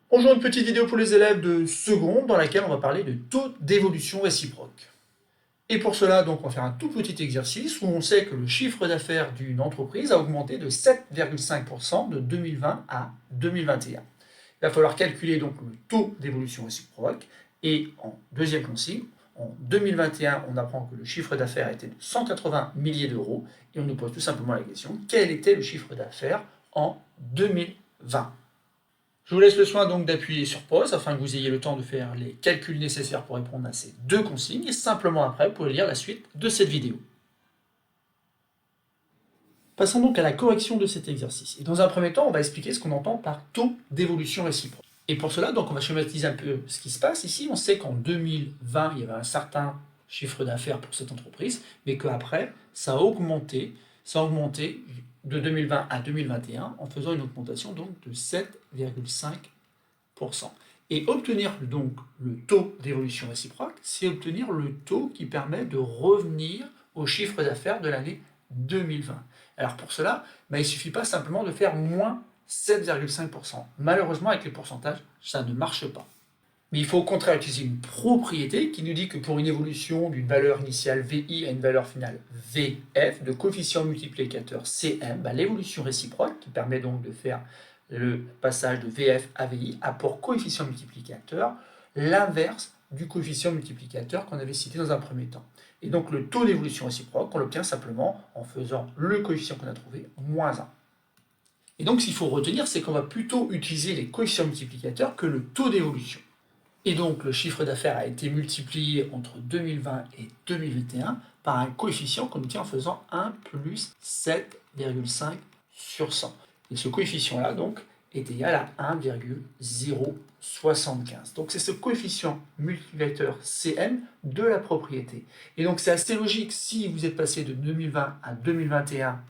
Bonjour, une petite vidéo pour les élèves de seconde dans laquelle on va parler de taux d'évolution réciproque. Et pour cela, donc, on va faire un tout petit exercice où on sait que le chiffre d'affaires d'une entreprise a augmenté de 7,5% de 2020 à 2021. Il va falloir calculer donc le taux d'évolution réciproque et en deuxième consigne, en 2021, on apprend que le chiffre d'affaires était de 180 milliers d'euros et on nous pose tout simplement la question, quel était le chiffre d'affaires en 2020 ? Je vous laisse le soin donc d'appuyer sur pause afin que vous ayez le temps de faire les calculs nécessaires pour répondre à ces deux consignes et simplement après vous pouvez lire la suite de cette vidéo. Passons donc à la correction de cet exercice. Et dans un premier temps, on va expliquer ce qu'on entend par taux d'évolution réciproque. Et pour cela, donc, on va schématiser un peu ce qui se passe. Ici, on sait qu'en 2020, il y avait un certain chiffre d'affaires pour cette entreprise, mais qu'après, ça a augmenté de 2020 à 2021 en faisant une augmentation donc de 7,5%. Et obtenir donc le taux d'évolution réciproque, c'est obtenir le taux qui permet de revenir au chiffre d'affaires de l'année 2020. Alors pour cela, il ne suffit pas simplement de faire moins 7,5%. Malheureusement, avec les pourcentages, ça ne marche pas. Mais il faut au contraire utiliser une propriété qui nous dit que pour une évolution d'une valeur initiale VI à une valeur finale VF, de coefficient multiplicateur CM, l'évolution réciproque, qui permet donc de faire le passage de VF à VI, a pour coefficient multiplicateur l'inverse du coefficient multiplicateur qu'on avait cité dans un premier temps. Et donc le taux d'évolution réciproque, on l'obtient simplement en faisant le coefficient qu'on a trouvé, moins 1. Et donc ce qu'il faut retenir, c'est qu'on va plutôt utiliser les coefficients multiplicateurs que le taux d'évolution. Et donc le chiffre d'affaires a été multiplié entre 2020 et 2021 par un coefficient qu'on obtient en faisant 1 plus 7,5 sur 100. Et ce coefficient-là, donc, est égal à 1,075. Donc c'est ce coefficient multiplicateur CM de la propriété. Et donc c'est assez logique, si vous êtes passé de 2020 à 2021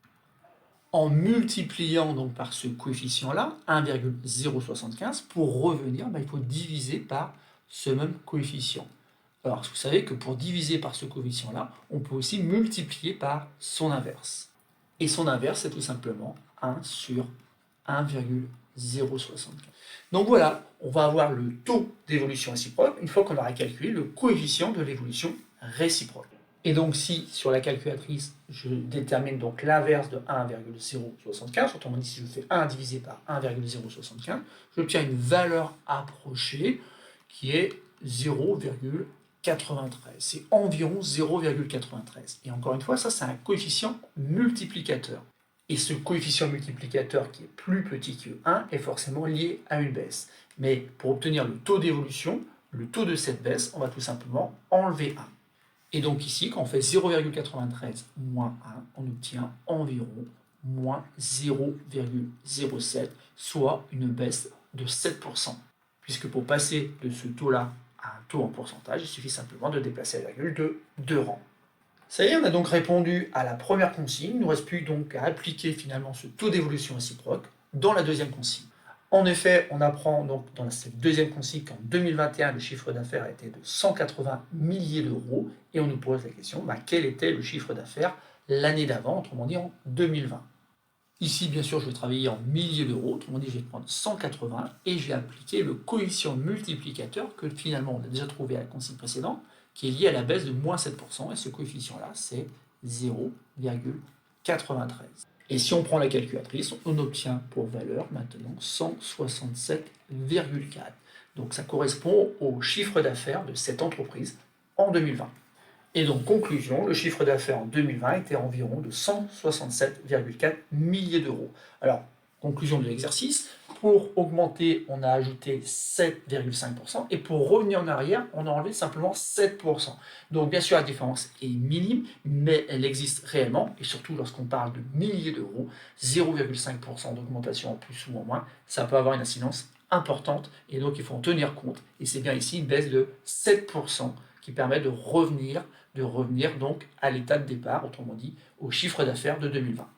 en multipliant donc par ce coefficient-là, 1,075, pour revenir, il faut diviser par ce même coefficient. Alors, vous savez que pour diviser par ce coefficient-là, on peut aussi multiplier par son inverse. Et son inverse, c'est tout simplement 1 sur 1,075. Donc voilà, on va avoir le taux d'évolution réciproque une fois qu'on aura calculé le coefficient de l'évolution réciproque. Et donc si sur la calculatrice, je détermine donc l'inverse de 1,075, autrement dit si je fais 1 divisé par 1,075, j'obtiens une valeur approchée qui est 0,93. C'est environ 0,93. Et encore une fois, ça c'est un coefficient multiplicateur. Et ce coefficient multiplicateur qui est plus petit que 1 est forcément lié à une baisse. Mais pour obtenir le taux d'évolution, le taux de cette baisse, on va tout simplement enlever 1. Et donc ici, quand on fait 0,93 moins 1, on obtient environ moins 0,07, soit une baisse de 7%. Puisque pour passer de ce taux-là à un taux en pourcentage, il suffit simplement de déplacer la virgule de 2 rangs. Ça y est, on a donc répondu à la première consigne. Il ne nous reste plus donc à appliquer finalement ce taux d'évolution réciproque dans la deuxième consigne. En effet, on apprend donc dans cette deuxième consigne qu'en 2021, le chiffre d'affaires a été de 180 milliers d'euros et on nous pose la question, quel était le chiffre d'affaires l'année d'avant, autrement dit en 2020. Ici, bien sûr, je vais travailler en milliers d'euros, autrement dit, je vais prendre 180 et je vais appliquer le coefficient multiplicateur que finalement on a déjà trouvé à la consigne précédente, qui est lié à la baisse de moins 7%, et ce coefficient-là, c'est 0,93. Et si on prend la calculatrice, on obtient pour valeur maintenant 167,4. Donc ça correspond au chiffre d'affaires de cette entreprise en 2020. Et donc, conclusion, le chiffre d'affaires en 2020 était environ de 167,4 milliers d'euros. Alors, conclusion de l'exercice, pour augmenter, on a ajouté 7,5%, et pour revenir en arrière, on a enlevé simplement 7%. Donc, bien sûr, la différence est minime, mais elle existe réellement, et surtout lorsqu'on parle de milliers d'euros, 0,5% d'augmentation en plus ou en moins, ça peut avoir une incidence importante, et donc il faut en tenir compte, et c'est bien ici une baisse de 7%, qui permet de revenir donc à l'état de départ, autrement dit, au chiffre d'affaires de 2020.